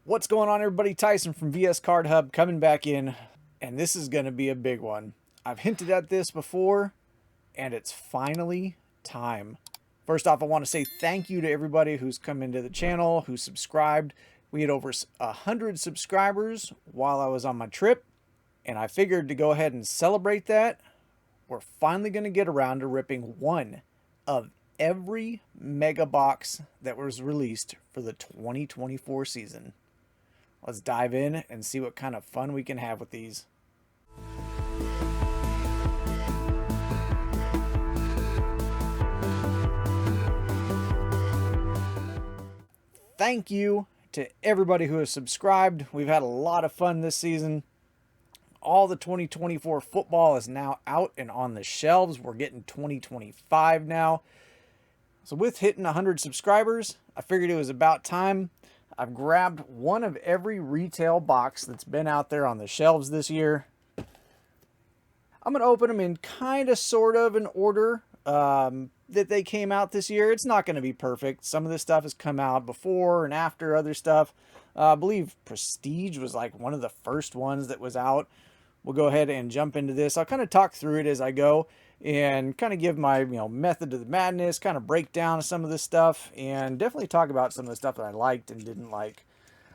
What's going on, everybody? Tyson from VS Card Hub coming back in, and this is going to be a big one. I've hinted at this before, and it's finally time. First off, I want to say thank you to everybody who's come into the channel, who subscribed. We had over 100 subscribers while I was on my trip, and I figured to go ahead and celebrate that. We're finally going to get around to ripping one of every mega box that was released for the 2024 season. Let's dive in and see what kind of fun we can have with these. Thank you to everybody who has subscribed. We've had a lot of fun this season. All the 2024 football is now out and on the shelves. We're getting 2025 now. So with hitting 100 subscribers, I figured it was about time. I've grabbed one of every retail box that's been out there on the shelves this year. I'm going to open them in kind of sort of an order that they came out this year. It's not going to be perfect. Some of this stuff has come out before and after other stuff. I believe Prestige was like one of the first ones that was out. We'll go ahead and jump into this. I'll kind of talk through it as I go and kind of give my method to the madness, kind of break down some of this stuff, and definitely talk about some of the stuff that I liked and didn't like.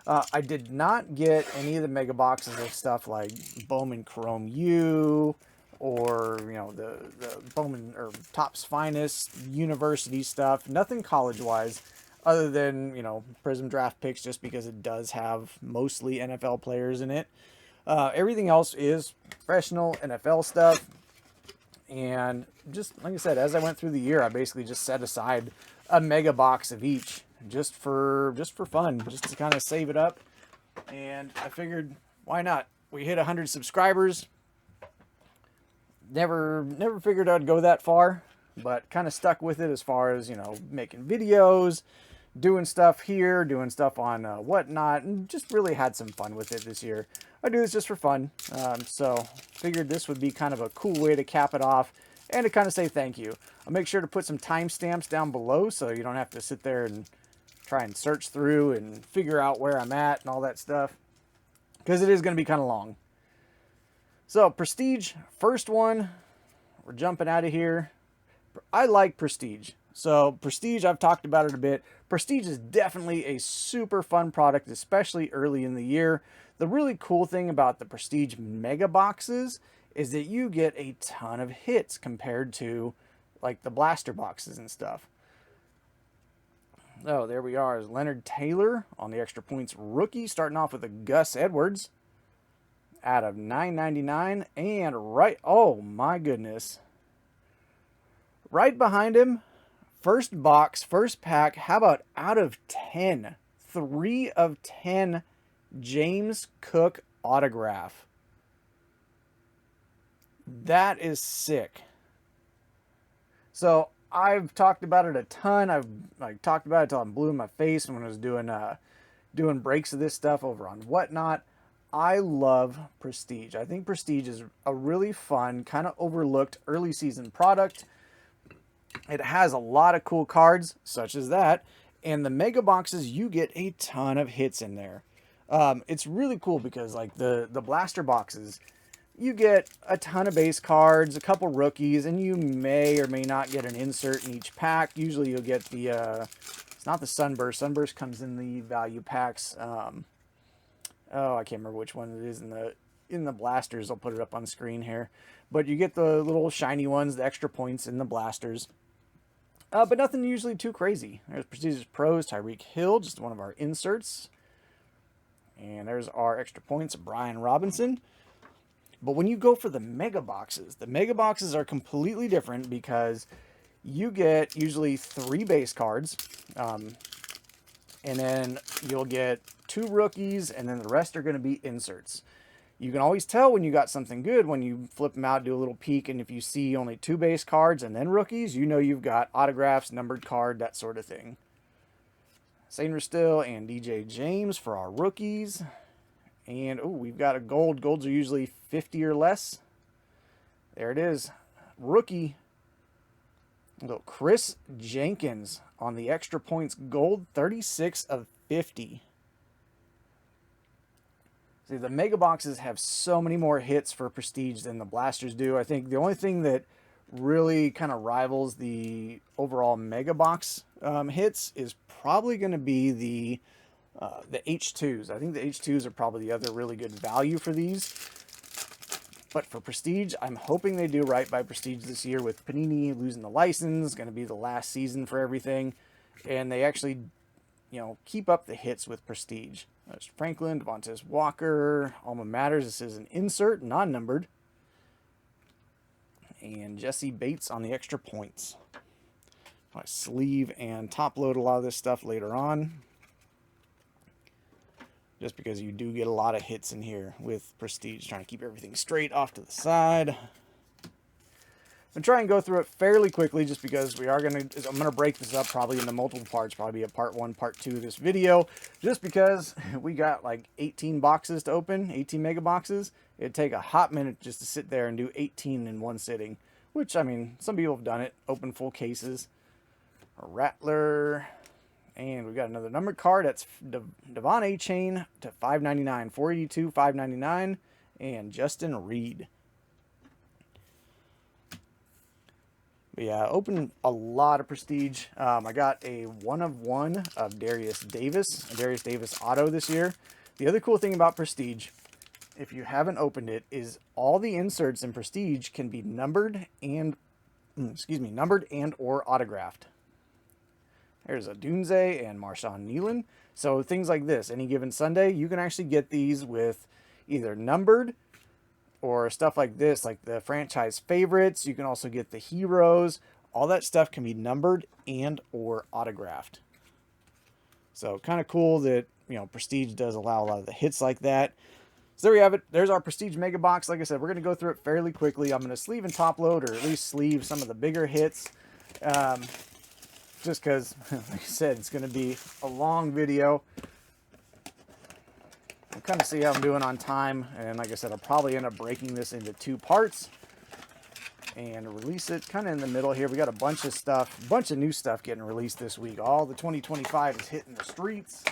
I did not get any of the mega boxes of stuff like Bowman Chrome U or the Bowman or Topps Finest University stuff. Nothing college wise, other than Prizm draft picks, just because it does have mostly NFL players in it. Everything else is professional NFL stuff. And just like I said, as I went through the year, I basically just set aside a mega box of each just for fun, just to kind of save it up. And I figured, why not? We hit 100 subscribers. Never figured I'd go that far, but kind of stuck with it as far as, making videos, doing stuff here, doing stuff on whatnot, and just really had some fun with it this year. I do this just for fun, so figured this would be kind of a cool way to cap it off and to kind of say thank you. I'll make sure to put some timestamps down below so you don't have to sit there and try and search through and figure out where I'm at and all that stuff, because it is going to be kind of long. So Prestige, first one, we're jumping out of here. I like Prestige. So Prestige, I've talked about it a bit. Prestige is definitely a super fun product, especially early in the year. The really cool thing about the Prestige mega boxes is that you get a ton of hits compared to like the blaster boxes and stuff. Oh, there we are. Leonard Taylor on the extra points rookie, starting off with a Gus Edwards out of $9.99, and right, oh my goodness, right behind him, first box, first pack, how about out of 10? 3 of 10 James Cook autograph. That is sick. So I've talked about it a ton. I've talked about it till I'm blue in my face when I was doing breaks of this stuff over on Whatnot. I love Prestige. I think Prestige is a really fun, kind of overlooked early season product. It has a lot of cool cards, such as that, and the mega boxes, you get a ton of hits in there. It's really cool because like the blaster boxes, you get a ton of base cards, a couple rookies, and you may or may not get an insert in each pack. Usually you'll get the, it's not the Sunburst. Sunburst comes in the value packs. Oh, I can't remember which one it is in the blasters. I'll put it up on screen here. But you get the little shiny ones, the extra points in the blasters. But nothing usually too crazy. There's Prestige's Pros, Tyreek Hill, just one of our inserts. And there's our extra points, Brian Robinson. But when you go for the mega boxes are completely different because you get usually 3 base cards. And then you'll get 2 rookies, and then the rest are going to be inserts. You can always tell when you got something good when you flip them out, do a little peek, and if you see only 2 base cards and then rookies, you know you've got autographs, numbered card, that sort of thing. Sainer Still and DJ James for our rookies. And, oh, we've got a gold. Golds are usually 50 or less. There it is. Rookie. Little Chris Jenkins on the extra points gold, 36 of 50. See, the mega boxes have so many more hits for Prestige than the blasters do. I think the only thing that really kind of rivals the overall mega box hits is probably going to be the H2s. I think the H2s are probably the other really good value for these. But for Prestige, I'm hoping they do right by Prestige this year with Panini losing the license. Going to be the last season for everything. And they actually, keep up the hits with Prestige. There's Franklin, Devontae Walker, Alma Matters. This is an insert, non-numbered. And Jesse Bates on the extra points. I sleeve and top load a lot of this stuff later on. Just because you do get a lot of hits in here with Prestige. Trying to keep everything straight off to the side. I'm trying to go through it fairly quickly just because I'm going to break this up probably into multiple parts. Probably a part 1, part 2 of this video. Just because we got like 18 boxes to open, 18 mega boxes. It'd take a hot minute just to sit there and do 18 in one sitting. Which, I mean, some people have done it. Open full cases. A Rattler. And we got another numbered card. That's Devon A. Chain to $5.99. 482, $5.99. And Justin Reed. But yeah, opened a lot of Prestige. I got a 1/1 of Darius Davis. A Darius Davis auto this year. The other cool thing about Prestige, if you haven't opened it, is all the inserts in Prestige can be numbered and or autographed. There's a Dunze and Marshawn Nealon. So things like this, any given Sunday, you can actually get these with either numbered or stuff like this, like the franchise favorites. You can also get the heroes. All that stuff can be numbered and or autographed. So kind of cool that, Prestige does allow a lot of the hits like that. So there we have it. There's our Prestige Mega Box. Like I said, we're going to go through it fairly quickly. I'm going to sleeve and top load, or at least sleeve some of the bigger hits. Just because, like I said, it's going to be a long video. We'll kind of see how I'm doing on time. And like I said, I'll probably end up breaking this into 2 parts and release it kind of in the middle here. We got a bunch of stuff, a bunch of new stuff getting released this week. All the 2025 is hitting the streets.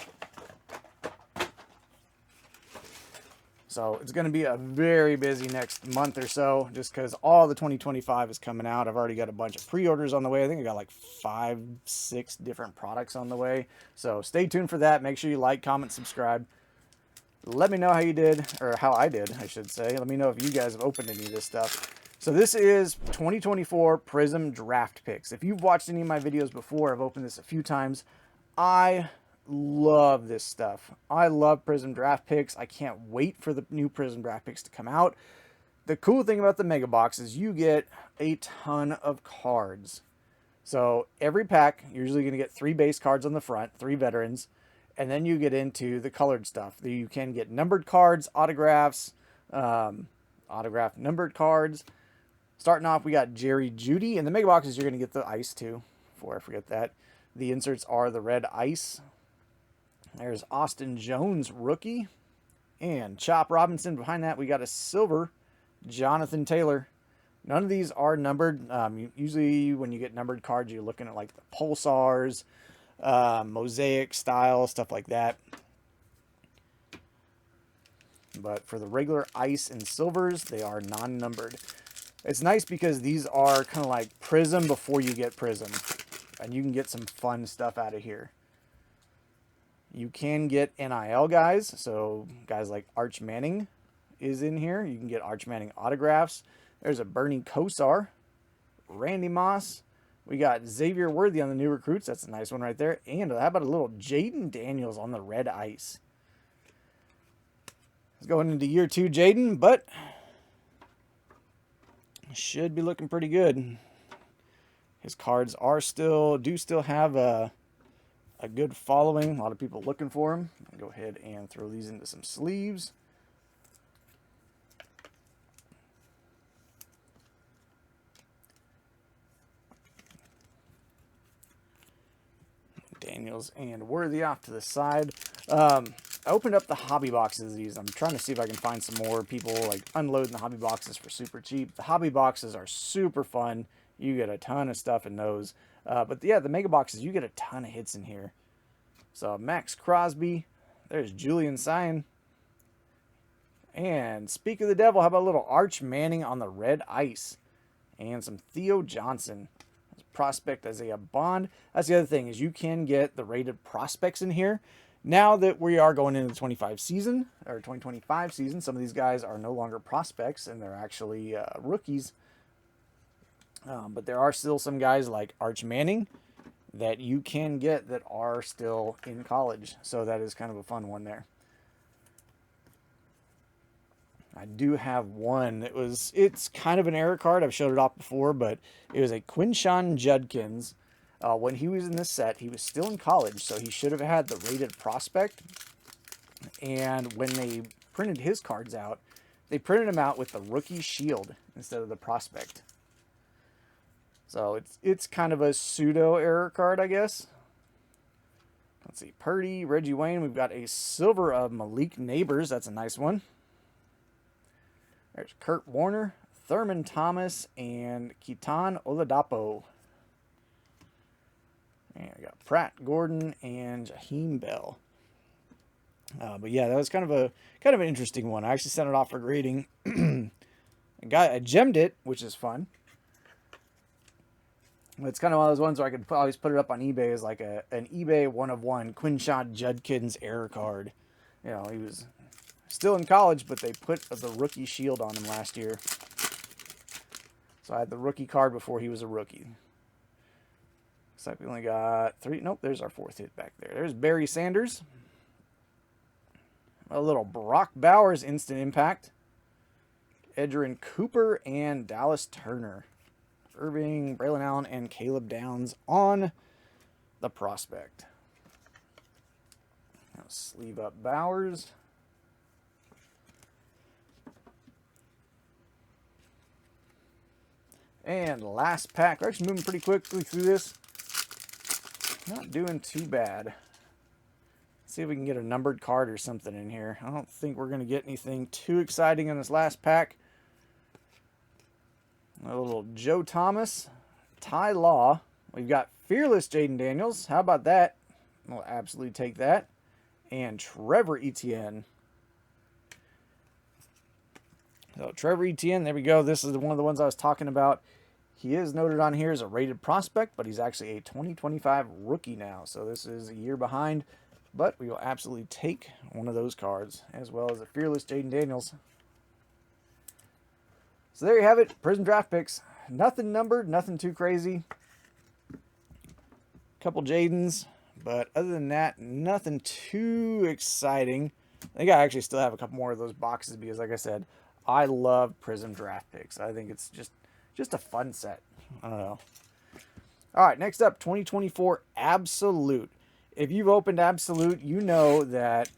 So it's going to be a very busy next month or so, just because all the 2025 is coming out. I've already got a bunch of pre-orders on the way. I think I got like 5, 6 different products on the way. So stay tuned for that. Make sure you like, comment, subscribe. Let me know how you did, or how I did, I should say. Let me know if you guys have opened any of this stuff. So this is 2024 Prizm Draft Picks. If you've watched any of my videos before, I've opened this a few times. I love this stuff. I love Prizm Draft Picks. I can't wait for the new Prizm Draft Picks to come out. The cool thing about the Mega Box is you get a ton of cards. So every pack, you're usually going to get 3 base cards on the front, 3 veterans, and then you get into the colored stuff. You can get numbered cards, autographs, autographed numbered cards. Starting off, we got Jerry Jeudy. In the Mega Boxes, you're going to get the ice too, before I forget that. The inserts are the red ice. There's Austin Jones, rookie. And Chop Robinson. Behind that, we got a silver Jonathan Taylor. None of these are numbered. Usually when you get numbered cards, you're looking at like the Pulsars, Mosaic style, stuff like that. But for the regular ice and silvers, they are non-numbered. It's nice because these are kind of like Prizm before you get Prizm. And you can get some fun stuff out of here. You can get NIL guys. So guys like Arch Manning is in here. You can get Arch Manning autographs. There's a Bernie Kosar. Randy Moss. We got Xavier Worthy on the new recruits. That's a nice one right there. And how about a little Jaden Daniels on the red ice? It's going into year 2, Jaden, but should be looking pretty good. His cards are do still have a good following. A lot of people looking for him. I'll go ahead and throw these into some sleeves. Daniels and Worthy off to the side. I opened up the hobby boxes of these. I'm trying to see if I can find some more people like unloading the hobby boxes for super cheap. The hobby boxes are super fun. You get a ton of stuff in those. But yeah, the mega boxes, you get a ton of hits in here. So Max Crosby. There's Julian Sion. And speak of the devil, how about a little Arch Manning on the red ice? And some Theo Johnson. Prospect as a bond. That's the other thing, is you can get the rated prospects in here. Now that we are going into the 25 season, or 2025 season, some of these guys are no longer prospects and they're actually rookies. But there are still some guys like Arch Manning that you can get that are still in college. So that is kind of a fun one there. I do have one that it's kind of an error card. I've showed it off before, but it was a Quinshon Judkins. When he was in this set, he was still in college, so he should have had the rated prospect. And when they printed his cards out, they printed him out with the rookie shield instead of the prospect. So it's kind of a pseudo error card, I guess. Let's see, Purdy, Reggie Wayne. We've got a silver of Malik Neighbors. That's a nice one. There's Kurt Warner, Thurman Thomas, and Keaton Oladapo. And we got Pratt Gordon and Jaheim Bell. But yeah, that was kind of an interesting one. I actually sent it off for grading. I gemmed it, which is fun. It's kind of one of those ones where I could always put it up on eBay as like an eBay 1-of-1 Quinshon Judkins error card. You know, he was still in college, but they put the rookie shield on him last year. So I had the rookie card before he was a rookie. Looks like we only got 3. Nope, there's our 4th hit back there. There's Barry Sanders. A little Brock Bowers instant impact. Edgerrin Cooper and Dallas Turner. Irving, Braylon Allen, and Caleb Downs on the prospect. Now sleeve up Bowers. And last pack. We're actually moving pretty quickly through this. Not doing too bad. Let's see if we can get a numbered card or something in here. I don't think we're going to get anything too exciting in this last pack. A little Joe Thomas, Ty Law. We've got Fearless Jaden Daniels. How about that? We'll absolutely take that. And Trevor Etienne. So Trevor Etienne, there we go. This is one of the ones I was talking about. He is noted on here as a rated prospect, but he's actually a 2025 rookie now. So this is a year behind, but we will absolutely take one of those cards, as well as a Fearless Jaden Daniels. So there you have it, Prizm draft picks. Nothing numbered, nothing too crazy. Couple Jadens, but other than that, nothing too exciting. I think I actually still have a couple more of those boxes because, like I said, I love Prizm draft picks. I think it's just a fun set. I don't know. All right, next up, 2024 Absolute. If you've opened Absolute, you know that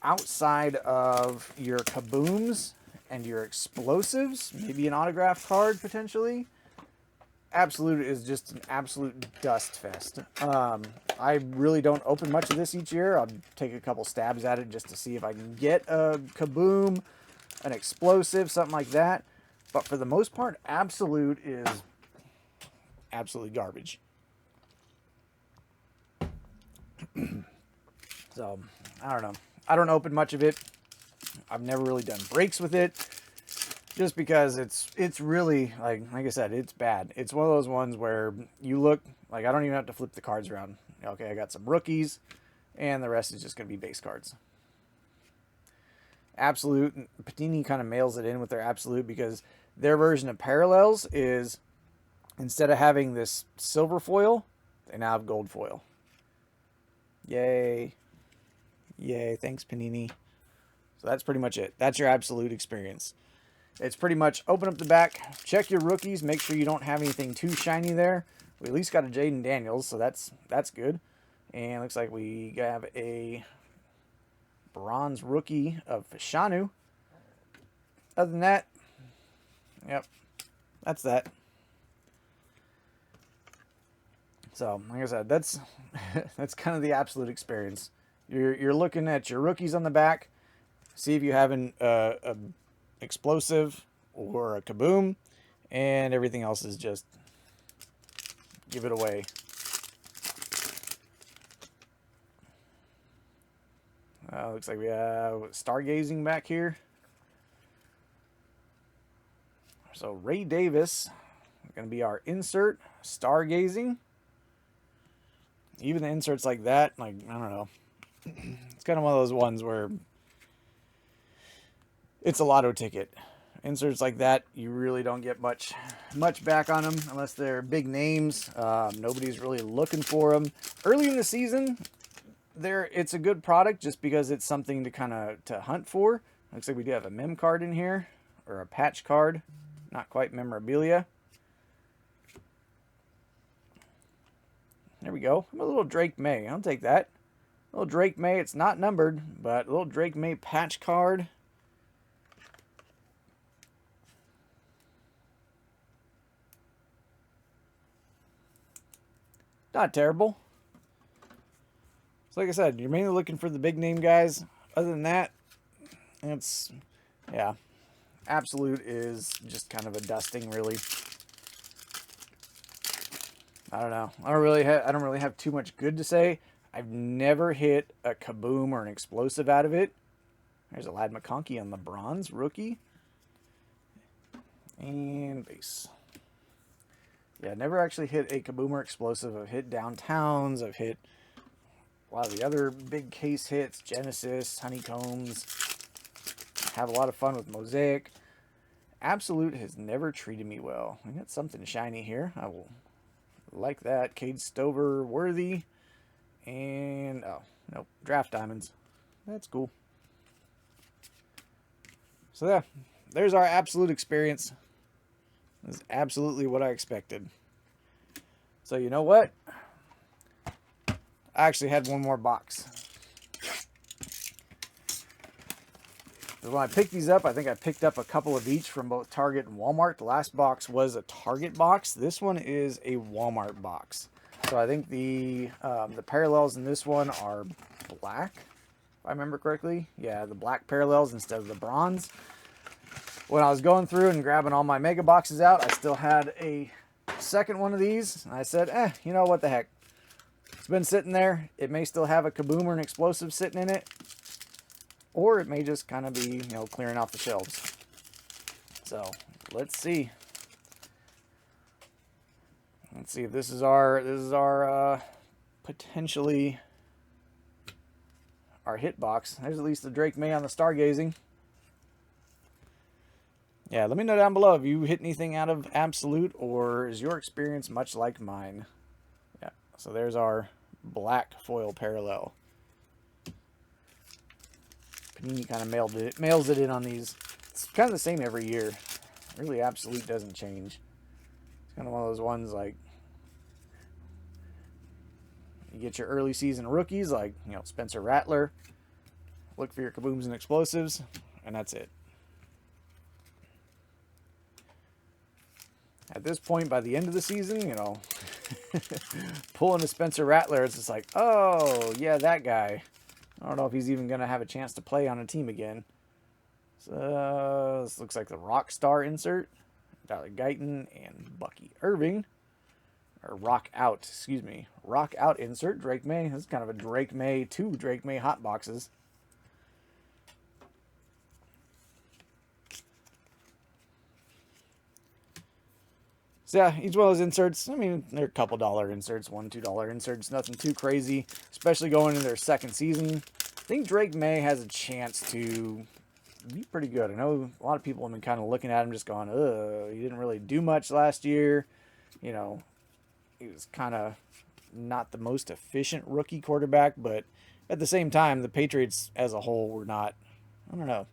outside of your kabooms and your explosives, maybe an autograph card potentially, Absolute is just an absolute dust fest. I really don't open much of this each year. I'll take a couple stabs at it just to see if I can get a kaboom, an explosive, something like that. But for the most part, Absolute is absolutely garbage. So, I don't know. I don't open much of it. I've never really done breaks with it. Just because it's really, like I said, it's bad. It's one of those ones where you look, like I don't even have to flip the cards around. Okay, I got some rookies, and the rest is just going to be base cards. Absolute, Panini kind of mails it in with their Absolute because their version of Parallels is, instead of having this silver foil, they now have gold foil. Yay. Yay, thanks Panini. So that's pretty much it. That's your Absolute experience. It's pretty much open up the back, check your rookies, make sure you don't have anything too shiny there. We at least got a Jaden Daniels, so that's good. And looks like we have a bronze rookie of Fashanu. Other than that, yep, that's that. So, like I said, that's kind of the Absolute experience. You're looking at your rookies on the back, see if you have a explosive or a kaboom, and everything else is just give it away. Looks like we have stargazing back here. So Ray Davis is going to be our insert. Stargazing. Even the inserts like that, like, I don't know. It's kind of one of those ones where it's a lotto ticket. Inserts like that, you really don't get much back on them unless they're big names. Nobody's really looking for them. Early in the season, it's a good product just because it's something to kind of to hunt for. Looks like we do have a mem card in here, or a patch card. Not quite memorabilia. There we go. A little Drake May. I'll take that. A little Drake May. It's not numbered, but a little Drake May patch card. Not terrible. So like I said, you're mainly looking for the big name guys. Other than that, it's, yeah, Absolute is just kind of a dusting, really. I don't know. I don't really have too much good to say. I've never hit a kaboom or an explosive out of it. There's a Lad McConkey on the bronze rookie. And base. Yeah, never actually hit a kaboom or explosive. I've hit downtowns. I've hit a lot of the other big case hits. Genesis, Honeycombs. Have a lot of fun with Mosaic. Absolute has never treated me well. I got something shiny here. I will like that. Cade Stover, Worthy. And, oh, nope, Draft Diamonds. That's cool. So, yeah, there's our Absolute experience. This is absolutely what I expected. So, you know what? I actually had one more box. When I picked these up, I think I picked up a couple of each from both Target and Walmart. The last box was a Target box. This one is a Walmart box. So I think the parallels in this one are black, if I remember correctly. Yeah, the black parallels instead of the bronze. When I was going through and grabbing all my mega boxes out, I still had a second one of these. And I said, you know what the heck. It's been sitting there. It may still have a kaboom or an explosive sitting in it. Or it may just kind of be, you know, clearing off the shelves. So, let's see. Let's see if this is our potentially our hit box. There's at least the Drake May on the Stargazing. Yeah, let me know down below if you hit anything out of Absolute, or is your experience much like mine? Yeah, so there's our black foil parallel. Panini kind of mails it in on these. It's kind of the same every year. Really, Absolute doesn't change. It's kind of one of those ones like you get your early season rookies like, you know, Spencer Rattler. Look for your kabooms and explosives, and that's it. At this point, by the end of the season, you know, pulling a Spencer Rattler, it's just like, oh, yeah, that guy. I don't know if he's even going to have a chance to play on a team again. So, this looks like the Rockstar insert. Tyler Guyton and Bucky Irving. Or Rock Out, excuse me. Rock Out insert, Drake May. This is kind of a Drake May, 2 Drake May hot boxes. So yeah, each one of those inserts, I mean, they're a couple dollar inserts, $1, $2 inserts, nothing too crazy, especially going into their second season. I think Drake May has a chance to be pretty good. I know a lot of people have been kind of looking at him just going, he didn't really do much last year. You know, he was kind of not the most efficient rookie quarterback, but at the same time, the Patriots as a whole were not, I don't know,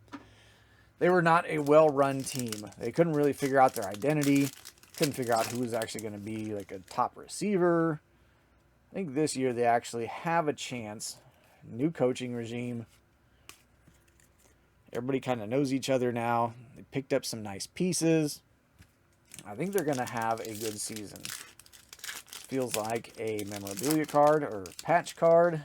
they were not a well-run team. They couldn't really figure out their identity. Couldn't figure out who was actually going to be like a top receiver. I think this year they actually have a chance. New coaching regime. Everybody kind of knows each other now. They picked up some nice pieces. I think they're going to have a good season. Feels like a memorabilia card or patch card.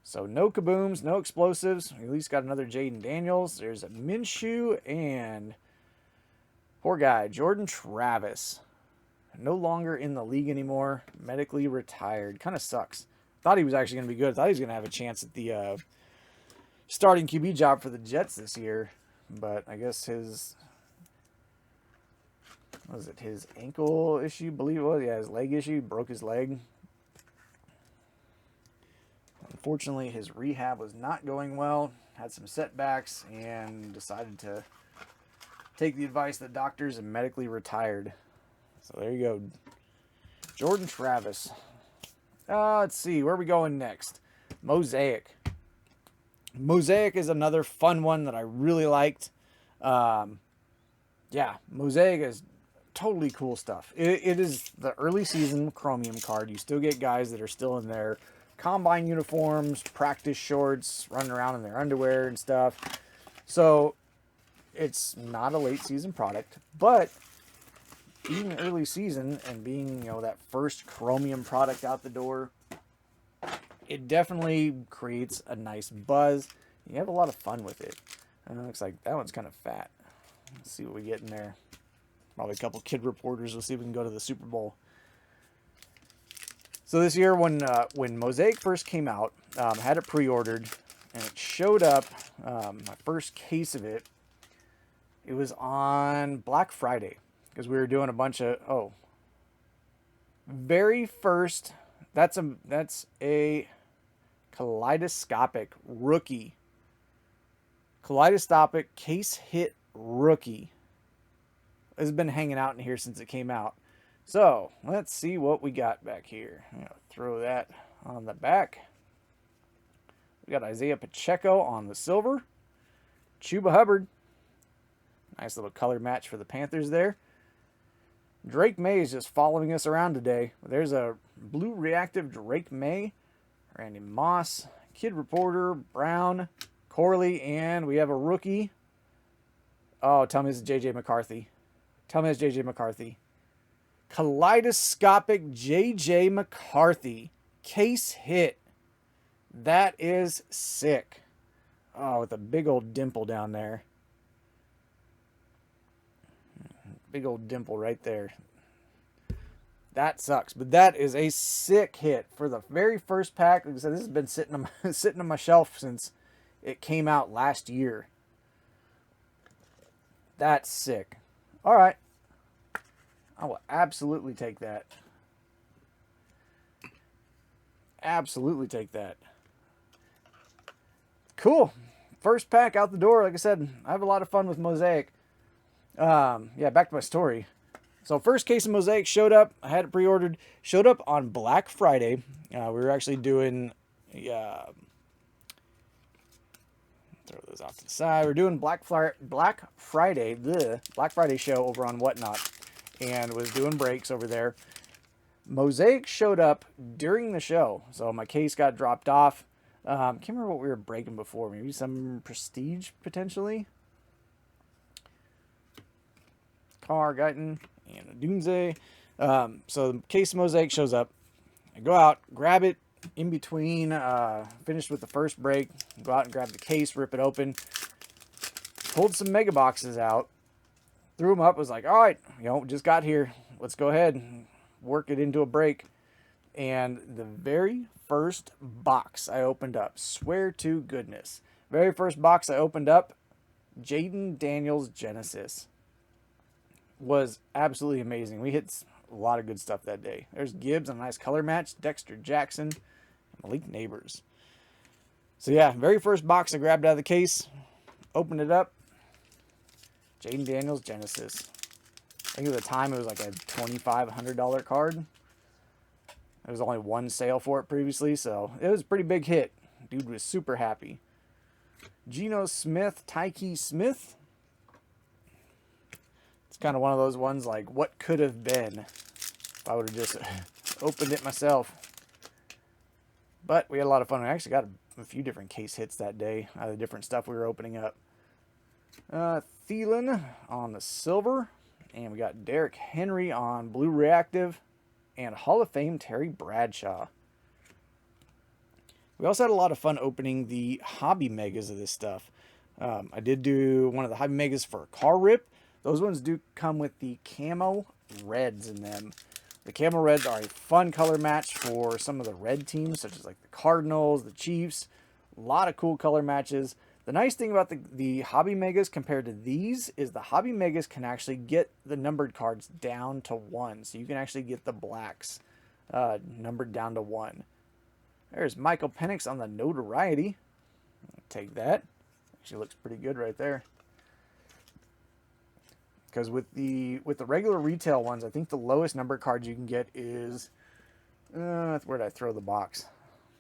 So no kabooms, no explosives. We at least got another Jaden Daniels. There's a Minshew and poor guy, Jordan Travis. No longer in the league anymore. Medically retired. Kind of sucks. Thought he was actually going to be good. Thought he was going to have a chance at the starting QB job for the Jets this year. But I guess his what was it, his ankle issue, I believe it was. Yeah, his leg issue. He broke his leg. Unfortunately, his rehab was not going well. Had some setbacks and decided to take the advice of the doctors and medically retired. So there you go. Jordan Travis. Let's see. Where are we going next? Mosaic. Mosaic is another fun one that I really liked. Yeah, Mosaic is totally cool stuff. It is the early season Chromium card. You still get guys that are still in their combine uniforms, practice shorts, running around in their underwear and stuff. So it's not a late season product, but being early season and being, that first Chromium product out the door, it definitely creates a nice buzz. You have a lot of fun with it. Looks like that one's kind of fat. Let's see what we get in there. Probably a couple kid reporters. We'll see if we can go to the Super Bowl. So this year, when Mosaic first came out, I had it pre-ordered, and it showed up, my first case of it, it was on Black Friday, because we were doing a bunch of, very first, that's a kaleidoscopic rookie. Kaleidoscopic case hit rookie. It's been hanging out in here since it came out. So let's see what we got back here. I'm gonna throw that on the back. We got Isaiah Pacheco on the silver. Chuba Hubbard. Nice little color match for the Panthers there. Drake May is just following us around today. There's a blue reactive Drake May. Randy Moss. Kid Reporter. Brown. Corley. And we have a rookie. Oh, tell me it's J.J. McCarthy. Tell me it's J.J. McCarthy. Kaleidoscopic J.J. McCarthy. Case hit. That is sick. Oh, with a big old dimple down there. Big old dimple right there. That sucks. But that is a sick hit for the very first pack. Like I said, this has been sitting on my shelf since it came out last year. That's sick. All right. I will absolutely take that. Absolutely take that. Cool. First pack out the door. Like I said, I have a lot of fun with Mosaic. Yeah, back to my story. So first case of Mosaic showed up. I had it pre-ordered. Showed up on Black Friday. We were actually doing... throw those off to the side. We're doing Black Friday, the Black Friday show over on Whatnot. And was doing breaks over there. Mosaic showed up during the show. So my case got dropped off. Can't remember what we were breaking before. Maybe some Prestige, potentially. Carr, Guyton, and a Dunze. So the case of Mosaic shows up. I go out, grab it in between. Finished with the first break. Go out and grab the case, rip it open. Pulled some mega boxes out. Threw them up. Was like, all right, just got here. Let's go ahead and work it into a break. And the very first box I opened up, swear to goodness, very first box I opened up, Jaden Daniels Genesis, was absolutely amazing. We hit a lot of good stuff that day. There's Gibbs, a nice color match, Dexter Jackson, and Malik Neighbors. So yeah, very first box I grabbed out of the case, opened it up, Jaden Daniels Genesis. I think at the time it was like a $2,500 card. There was only one sale for it previously, so it was a pretty big hit. Dude was super happy. Geno Smith, Tyke Smith. It's kind of one of those ones like, what could have been if I would have just opened it myself. But we had a lot of fun. We actually got a few different case hits that day out of the different stuff we were opening up. Thielen on the silver. And we got Derrick Henry on blue reactive. And Hall of Fame Terry Bradshaw. We also had a lot of fun opening the hobby megas of this stuff. I did do one of the hobby megas for a car rip. Those ones do come with the camo reds in them. The camo reds are a fun color match for some of the red teams, such as like the Cardinals, the Chiefs. A lot of cool color matches. The nice thing about the Hobby Megas compared to these is the Hobby Megas can actually get the numbered cards down to 1. So you can actually get the blacks numbered down to 1. There's Michael Penix on the Notoriety. Take that. Actually looks pretty good right there. Because with the regular retail ones, I think the lowest numbered cards you can get is... where did I throw the box?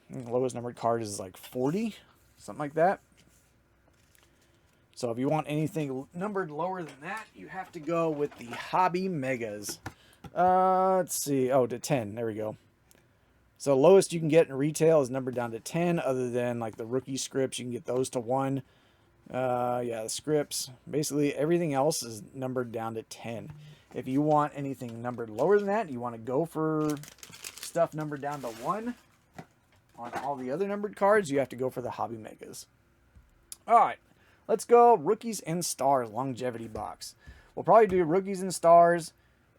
I think the lowest numbered card is like 40. Something like that. So if you want anything numbered lower than that, you have to go with the Hobby Megas. Let's see. Oh, to 10. There we go. So lowest you can get in retail is numbered down to 10, other than like the rookie scripts. You can get those to 1. Yeah, the scripts. Basically, everything else is numbered down to 10. If you want anything numbered lower than that, you want to go for stuff numbered down to 1 on all the other numbered cards, you have to go for the Hobby Megas. All right. Let's go Rookies and Stars longevity box. We'll probably do Rookies and Stars,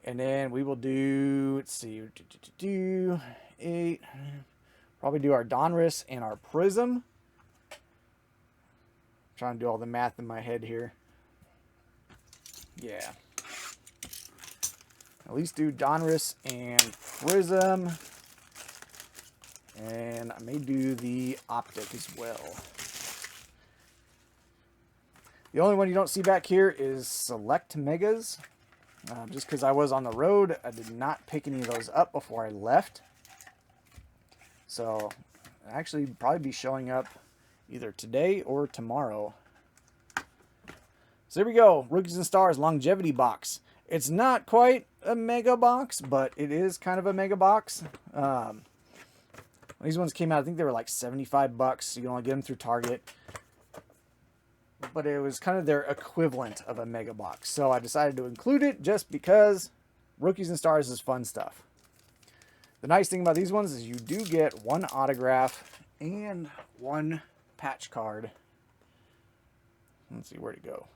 and then we will do, let's see, 8. Probably do our Donruss and our Prizm. Trying to do all the math in my head here. Yeah. At least do Donruss and Prizm. And I may do the Optic as well. The only one you don't see back here is Select Megas. Just because I was on the road, I did not pick any of those up before I left. So, actually probably be showing up either today or tomorrow. So here we go. Rookies and Stars longevity box. It's not quite a mega box, but it is kind of a mega box. These ones came out, I think they were like 75 bucks. You can only get them through Target. But it was kind of their equivalent of a mega box. So I decided to include it just because Rookies and Stars is fun stuff. The nice thing about these ones is you do get 1 autograph and 1 patch card. Let's see, where'd it go?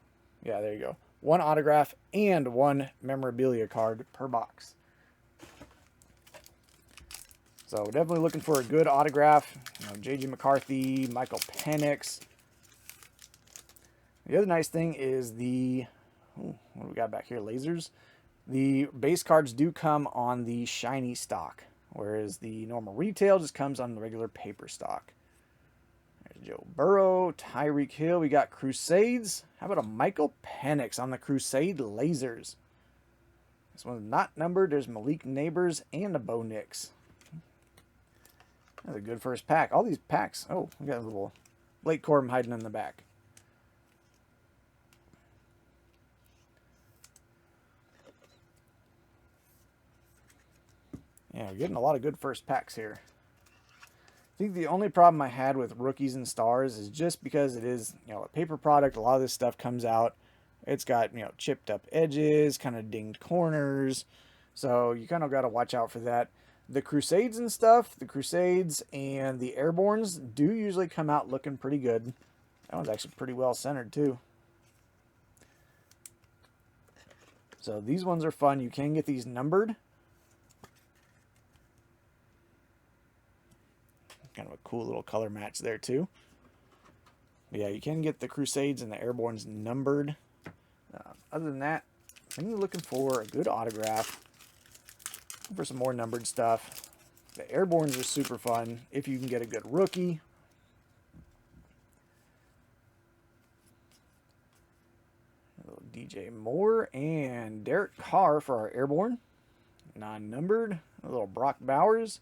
Yeah, there you go. 1 autograph and 1 memorabilia card per box. So definitely looking for a good autograph. You know, J.J. McCarthy, Michael Penix. The other nice thing is the, what do we got back here? Lasers. The base cards do come on the shiny stock, whereas the normal retail just comes on the regular paper stock. There's Joe Burrow, Tyreek Hill. We got Crusades. How about a Michael Penix on the Crusade Lasers? This one's not numbered. There's Malik Neighbors and a Bo Nix. That's a good first pack. All these packs. Oh, we got a little Blake Corum hiding in the back. Yeah, we're getting a lot of good first packs here. I think the only problem I had with Rookies and Stars is just because it is, you know, a paper product. A lot of this stuff comes out. It's got, you know, chipped up edges, kind of dinged corners. So you kind of got to watch out for that. The Crusades and stuff, the Crusades and the Airborns do usually come out looking pretty good. That one's actually pretty well centered too. So these ones are fun. You can get these numbered. Kind of a cool little color match there too. But yeah, you can get the Crusades and the Airborns numbered. Other than that, I'm looking for a good autograph. For some more numbered stuff. The Airborns are super fun if you can get a good rookie. A little DJ Moore and Derek Carr for our Airborne. Non-numbered. A little Brock Bowers.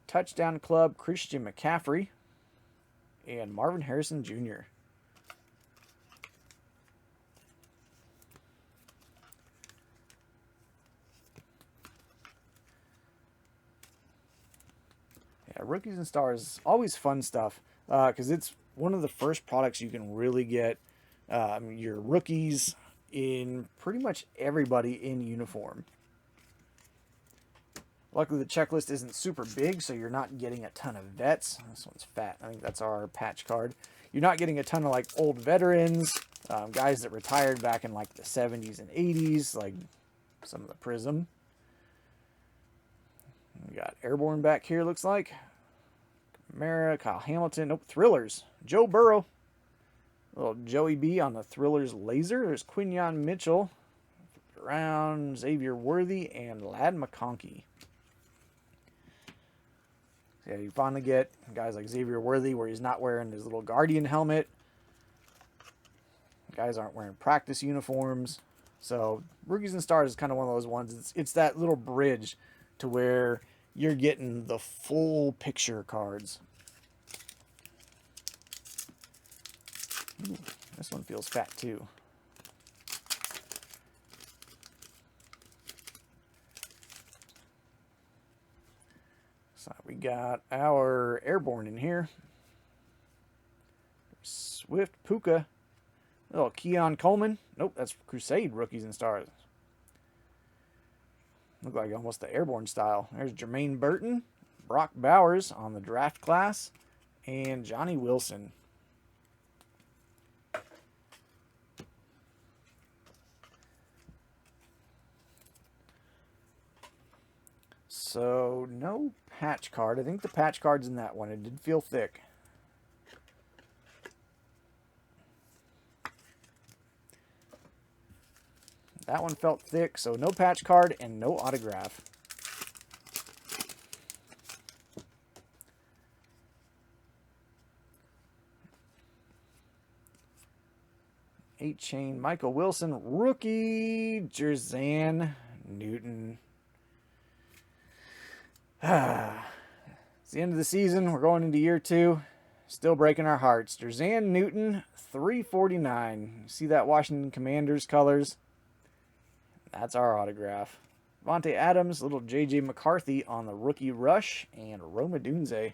Touchdown Club Christian McCaffrey. And Marvin Harrison Jr. Yeah, Rookies and Stars, always fun stuff, because it's one of the first products you can really get your rookies in pretty much everybody in uniform. Luckily, the checklist isn't super big, so you're not getting a ton of vets. This one's fat. I think that's our patch card. You're not getting a ton of like old veterans, guys that retired back in like the 70s and 80s, like some of the Prizm. We got Airborne back here, looks like. Kamara, Kyle Hamilton. Nope, Thrillers. Joe Burrow. Little Joey B on the Thrillers laser. There's Quinyon Mitchell. Brown, Xavier Worthy, and Lad McConkey. So yeah, you finally get guys like Xavier Worthy where he's not wearing his little Guardian helmet. Guys aren't wearing practice uniforms. So Rookies and Stars is kind of one of those ones. It's that little bridge to where you're getting the full picture cards. Ooh, this one feels fat too. So we got our Airborne in here. Swift, Puka. Little Keon Coleman. Nope, that's Crusade Rookies and Stars. Look like almost the Airborne style. There's Jermaine Burton, Brock Bowers on the draft class, and Johnny Wilson. So, no patch card. I think the patch card's in that one. It did feel thick. That one felt thick, so no patch card and no autograph. Eight-chain Michael Wilson, rookie, Jerzan Newton. It's the end of the season. We're going into year 2. Still breaking our hearts. Jerzan Newton, 349. See that Washington Commanders colors? That's our autograph. Vontae Adams, little J.J. McCarthy on the rookie rush, and Roma Dunze.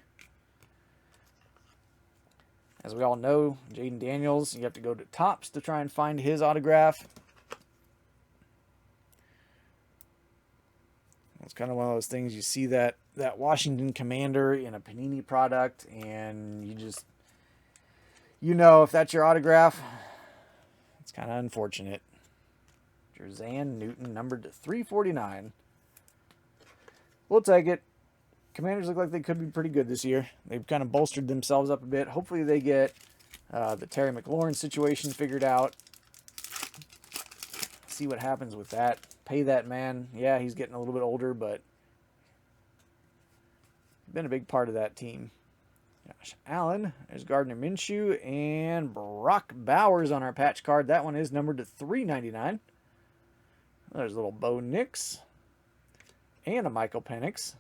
As we all know, Jaden Daniels, you have to go to Topps to try and find his autograph. It's kind of one of those things, you see that Washington Commander in a Panini product, and you just, you know, if that's your autograph, it's kind of unfortunate. Jerzan Newton, numbered to 349. We'll take it. Commanders look like they could be pretty good this year. They've kind of bolstered themselves up a bit. Hopefully they get the Terry McLaurin situation figured out. See what happens with that. Pay that man. Yeah, he's getting a little bit older, but been a big part of that team. Josh Allen. There's Gardner Minshew and Brock Bowers on our patch card. That one is numbered to 399. There's a little Bo Nix and a Michael Penix.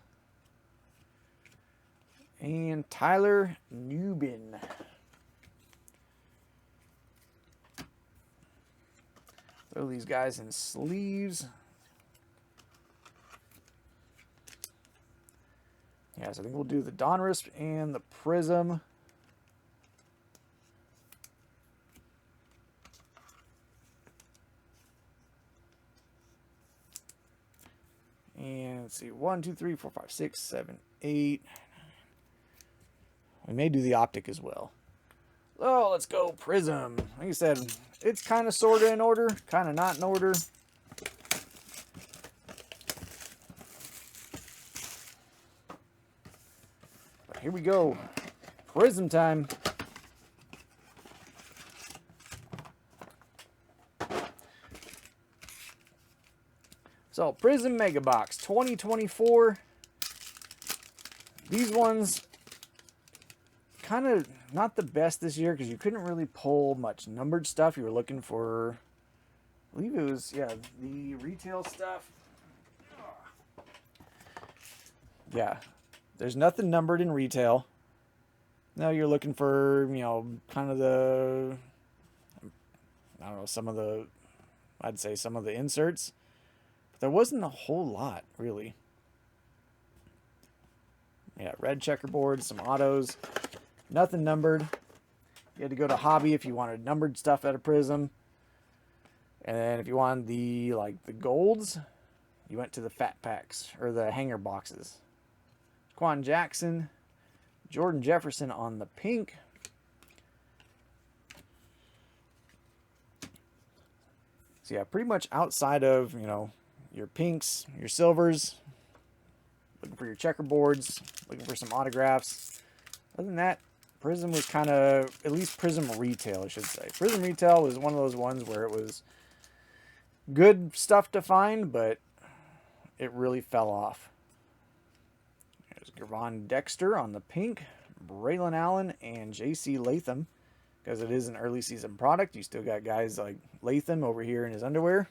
And Tyler Nubin. Throw these guys in sleeves. Yeah, so I think we'll do the Donruss and the Prizm. And let's see, 1, 2, 3, 4, 5, 6, 7, 8. We may do the Optic as well. Oh, let's go Prizm. Like I said, it's kind of sort of in order, kind of not in order. But here we go. Prizm time. So, Prizm Mega Box 2024. These ones kind of not the best this year because you couldn't really pull much numbered stuff. You were looking for, I believe it was, yeah, the retail stuff. Yeah, there's nothing numbered in retail. Now you're looking for, you know, kind of the, I don't know, some of the, I'd say some of the inserts. But there wasn't a whole lot, really. Yeah, red checkerboard, some autos. Nothing numbered. You had to go to Hobby if you wanted numbered stuff at a Prizm. And then if you wanted the, like, the golds, you went to the fat packs, or the hanger boxes. Quan Jackson, Jordan Jefferson on the pink. So yeah, pretty much outside of, you know, your pinks, your silvers, looking for your checkerboards, looking for some autographs. Other than that, Prizm was kind of, at least Prizm Retail, I should say. Prizm Retail was one of those ones where it was good stuff to find, but it really fell off. There's Gervon Dexter on the pink, Braylon Allen, and J.C. Latham. Because it is an early season product, you still got guys like Latham over here in his underwear.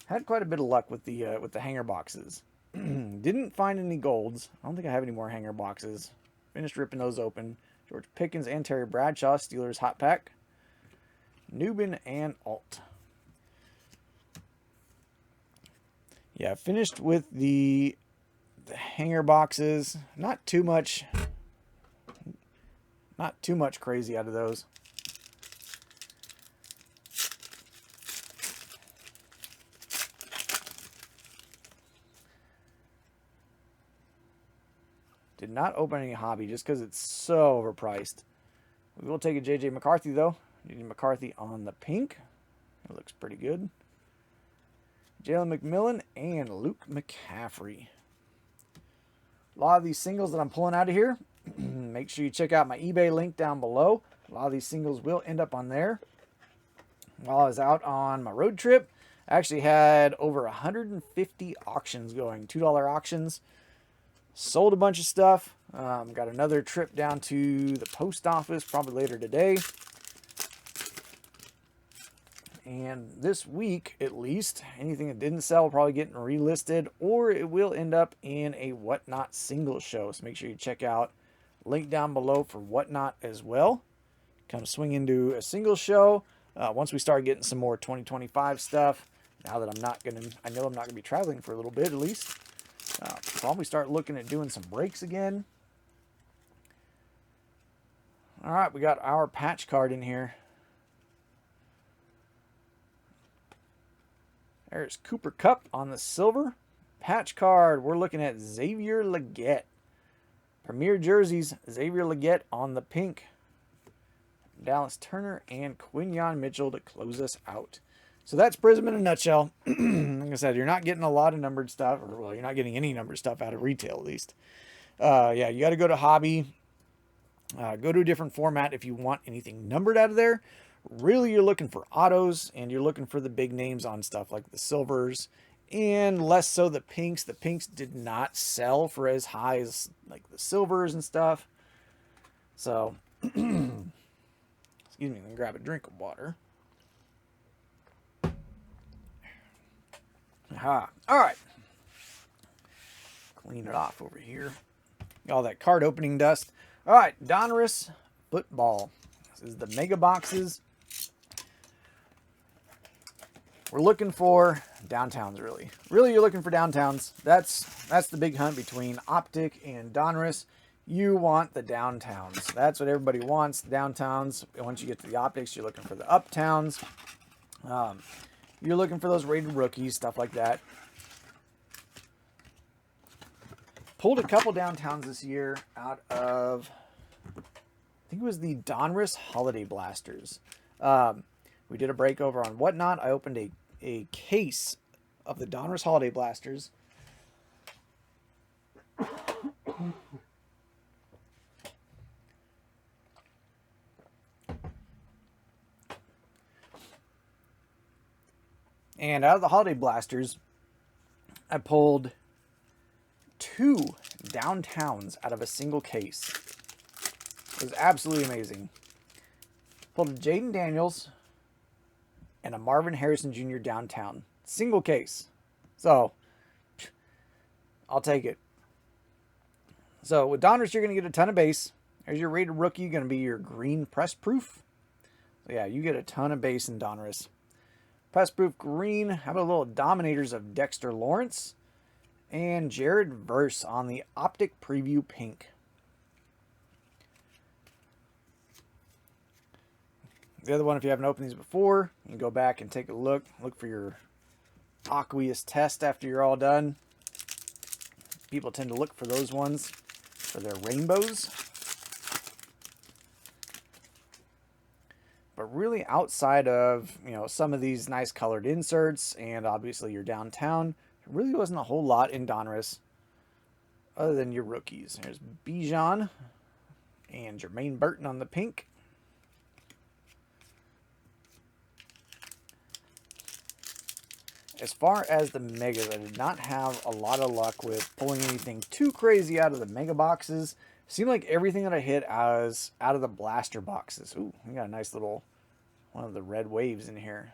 Had quite a bit of luck with the hanger boxes. Didn't find any golds. I don't think I have any more hanger boxes. Finished ripping those open. George Pickens and Terry Bradshaw, Steelers hot pack. Newbin and Alt. Yeah, finished with the hanger boxes. Not too much crazy out of those. Did not open any hobby just because it's so overpriced. We will take a J.J. McCarthy, though. J.J. McCarthy on the pink. It looks pretty good. Jalen McMillan and Luke McCaffrey. A lot of these singles that I'm pulling out of here, make sure you check out my eBay link down below. A lot of these singles will end up on there. While I was out on my road trip, I actually had over 150 auctions going, $2 auctions. Sold a bunch of stuff. Got another trip down to the post office probably later today. And this week, at least, anything that didn't sell will probably get relisted, or it will end up in a Whatnot single show. So make sure you check out link down below for Whatnot as well. Come swing into a single show. Once we start getting some more 2025 stuff, now that I know I'm not gonna be traveling for a little bit at least. Probably start looking at doing some breaks again. All right, we got our patch card in here. There's Cooper Kupp on the silver. Patch card, we're looking at Xavier Legette. Premier jerseys, Xavier Legette on the pink. Dallas Turner and Quinyon Mitchell to close us out. So that's Prizm in a nutshell. Like I said, you're not getting a lot of numbered stuff, or well, you're not getting any numbered stuff out of retail at least. Yeah, you got to go to hobby. Go to a different format if you want anything numbered out of there. Really, you're looking for autos, and you're looking for the big names on stuff like the silvers, and less so the pinks. The pinks did not sell for as high as like the silvers and stuff. So, excuse me, let me grab a drink of water. Aha. All right. Clean it off over here. All that card opening dust. All right, Donruss football. This is the mega boxes. We're looking for downtowns, really. Really, you're looking for downtowns. That's the big hunt between Optic and Donruss. You want the downtowns. That's what everybody wants, downtowns. Once you get to the Optics, you're looking for the uptowns. You're looking for those rated rookies, stuff like that. Pulled a couple downtowns this year out of, I think it was the Donruss Holiday Blasters. We did a break over on Whatnot. I opened a case of the Donruss Holiday Blasters. And out of the Holiday Blasters, I pulled 2 downtowns out of a single case. It was absolutely amazing. Pulled a Jaden Daniels and a Marvin Harrison Jr. downtown. Single case. So, I'll take it. So, with Donruss, you're going to get a ton of base. There's your rated rookie, going to be your green press proof. So, yeah, you get a ton of base in Donruss. Press proof green. How about a little Dominators of Dexter Lawrence? And Jared Verse on the Optic Preview Pink. The other one, if you haven't opened these before, you can go back and take a look. Look for your aqueous test after you're all done. People tend to look for those ones for their rainbows. But really outside of, some of these nice colored inserts and obviously your downtown, there really wasn't a whole lot in Donruss other than your rookies. There's Bijan and Jermaine Burton on the pink. As far as the megas, I did not have a lot of luck with pulling anything too crazy out of the mega boxes. Seemed like everything that I hit was out of the blaster boxes. Ooh, we got a nice little one of the red waves in here.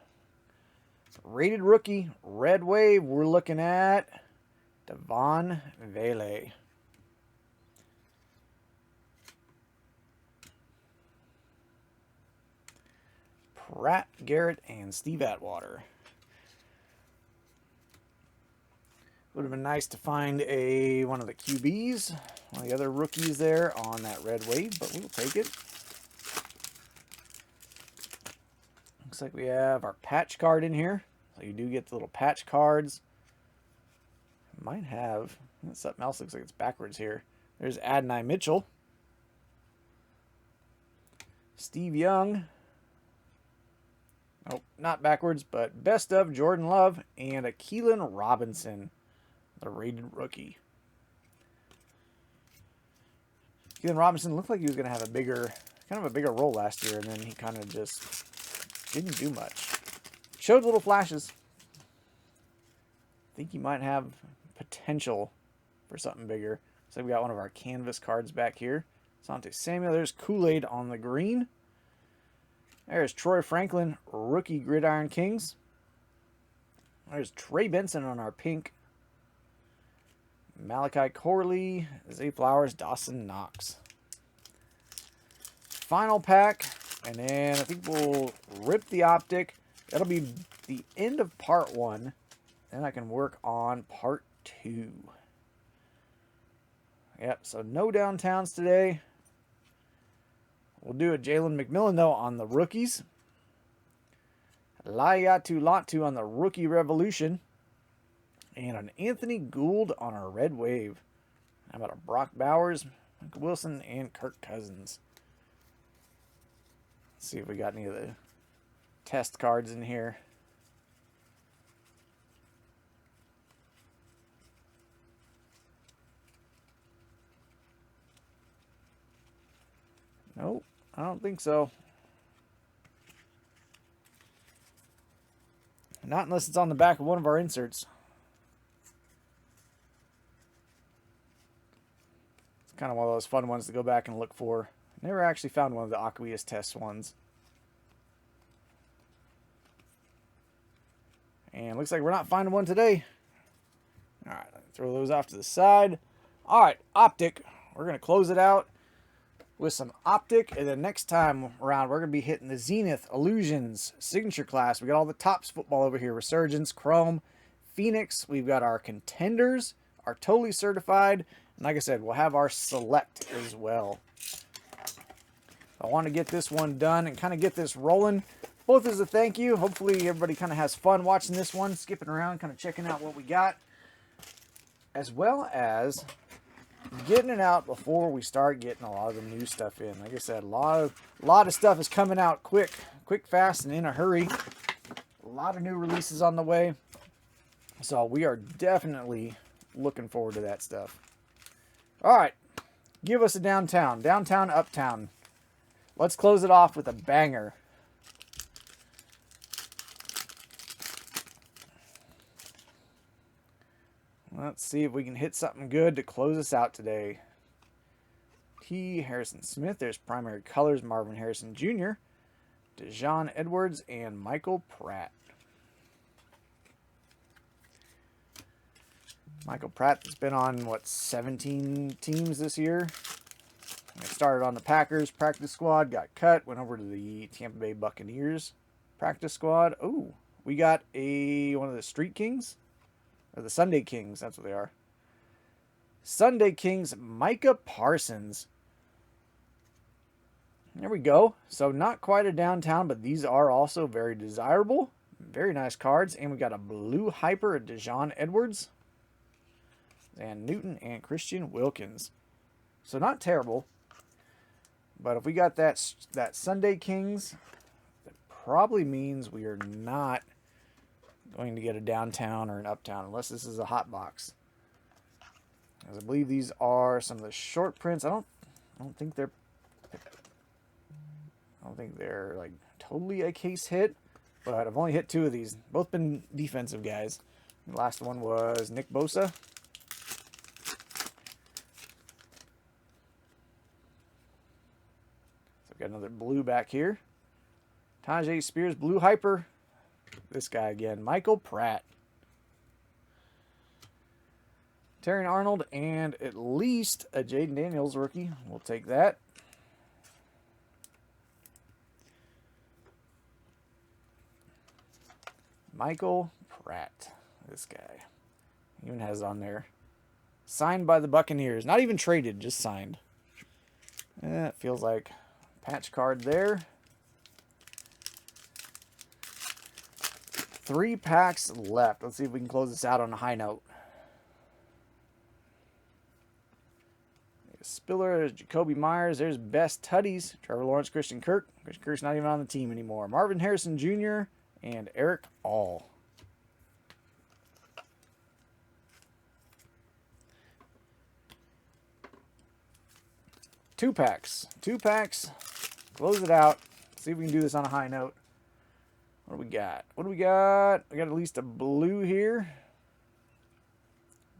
Rated rookie, red wave, we're looking at Devon Vele. Pratt, Garrett, and Steve Atwater. Would have been nice to find one of the QBs, one of the other rookies there on that red wave, but we'll take it. Looks like we have our patch card in here. So you do get the little patch cards. Might have something else. Looks like it's backwards here. There's Adonai Mitchell, Steve Young. Oh, not backwards, but best of Jordan Love and a Keelan Robinson, the rated rookie. Keelan Robinson looked like he was going to have a bigger role last year, and then he kind of just didn't do much. Showed little flashes. I think he might have potential for something bigger. So we got one of our canvas cards back here. Sante Samuel. There's Kool-Aid on the green. There's Troy Franklin, rookie Gridiron Kings. There's Trey Benson on our pink. Malachi Corley, Zay Flowers, Dawson Knox. Final pack, and then I think we'll rip the Optic. That'll be the end of part 1. Then I can work on part 2. Yep, so no downtowns today. We'll do a Jalen McMillan, though, on the rookies. Laiatu Latu on the rookie revolution. And an Anthony Gould on our red wave. How about a Brock Bowers, Michael Wilson, and Kirk Cousins. Let's see if we got any of the test cards in here. Nope, I don't think so. Not unless it's on the back of one of our inserts. It's kind of one of those fun ones to go back and look for. Never actually found one of the Aqueous test ones. And looks like we're not finding one today. Alright, throw those off to the side. Alright, Optic. We're going to close it out with some Optic, and then next time around we're going to be hitting the Zenith Illusions signature class. We got all the Topps football over here: Resurgence, Chrome, Phoenix. We've got our Contenders, our Totally Certified, and like I said, we'll have our Select as well. I want to get this one done and kind of get this rolling, both as a thank you. Hopefully everybody kind of has fun watching this one, skipping around, kind of checking out what we got, as well as getting it out before we start getting a lot of the new stuff in. Like I said, a lot of stuff is coming out quick, fast, and in a hurry. A lot of new releases on the way. So we are definitely looking forward to that stuff. All right, give us a downtown, uptown. Let's close it off with a banger. Let's see if we can hit something good to close us out today. T. Harrison Smith. There's primary colors: Marvin Harrison Jr., Dejon Edwards, and Michael Pratt. Michael Pratt has been on, 17 teams this year. He started on the Packers practice squad, got cut, went over to the Tampa Bay Buccaneers practice squad. Oh, we got one of the Street Kings. Or the Sunday Kings, that's what they are. Sunday Kings, Micah Parsons. There we go. So not quite a downtown, but these are also very desirable. Very nice cards. And we got a blue hyper, a Dejon Edwards, and Newton, and Christian Wilkins. So not terrible. But if we got that Sunday Kings, the probably means we are not going to get a downtown or an uptown unless this is a hot box. As I believe these are some of the short prints. I don't think they're like totally a case hit, but I've only hit 2 of these. Both been defensive guys. The last one was Nick Bosa. So I've got another blue back here. Tajay Spears, blue hyper. This guy again, Michael Pratt. Terry Arnold, and at least a Jaden Daniels rookie. We'll take that. Michael Pratt. This guy. Even has on there. Signed by the Buccaneers. Not even traded, just signed. It feels like patch card there. 3 packs left. Let's see if we can close this out on a high note. Spiller, there's Jacoby Myers, there's Best Tutties, Trevor Lawrence, Christian Kirk. Christian Kirk's not even on the team anymore. Marvin Harrison Jr. and Eric All. Two packs. Close it out. See if we can do this on a high note. What do we got? We got at least a blue here.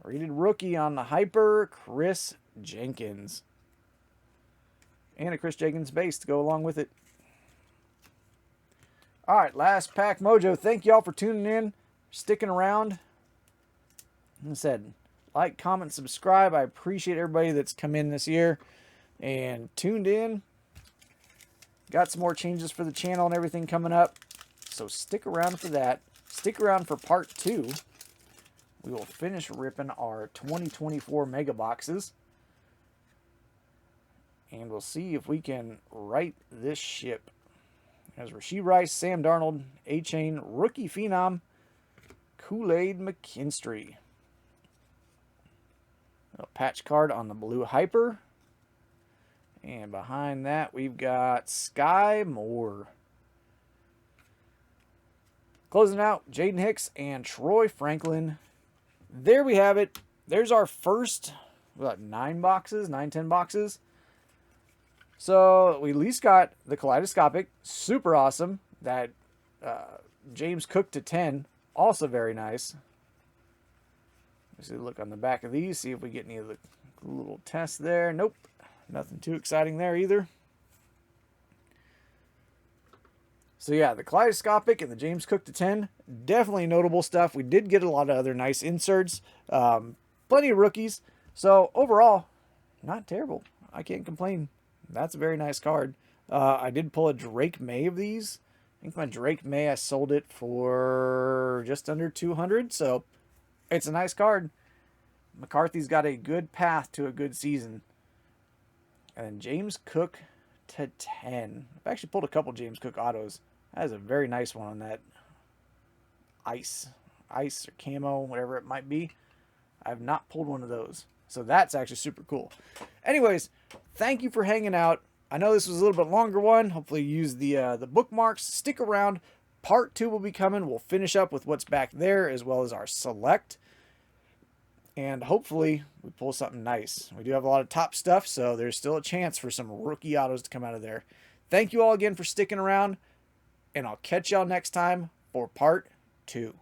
Rated rookie on the hyper, Chris Jenkins. And a Chris Jenkins base to go along with it. All right, last pack mojo. Thank y'all for tuning in, sticking around. Like I said, like, comment, subscribe. I appreciate everybody that's come in this year and tuned in. Got some more changes for the channel and everything coming up. So stick around for that. Stick around for part 2. We will finish ripping our 2024 mega boxes. And we'll see if we can right this ship. There's Rashee Rice, Sam Darnold, A-Chain, Rookie Phenom, Kool-Aid McKinstry. A patch card on the blue hyper. And behind that, we've got Sky Moore. Closing out, Jaden Hicks and Troy Franklin. There we have it. There's our first, 9 boxes, 10 boxes. So we at least got the kaleidoscopic, super awesome. That James Cook to 10, also very nice. Let's see, look on the back of these, see if we get any of the little tests there. Nope, nothing too exciting there either. So yeah, the kaleidoscopic and the James Cook to 10, definitely notable stuff. We did get a lot of other nice inserts, plenty of rookies. So overall, not terrible. I can't complain. That's a very nice card. I did pull a Drake May of these. I think my Drake May, I sold it for just under 200. So it's a nice card. McCarthy's got a good path to a good season. And then James Cook to 10. I've actually pulled a couple James Cook autos. That is a very nice one on that ice or camo, whatever it might be. I have not pulled one of those. So that's actually super cool. Anyways, thank you for hanging out. I know this was a little bit longer one. Hopefully you use the bookmarks. Stick around. Part 2 will be coming. We'll finish up with what's back there as well as our select. And hopefully we pull something nice. We do have a lot of top stuff, so there's still a chance for some rookie autos to come out of there. Thank you all again for sticking around, and I'll catch y'all next time for part 2.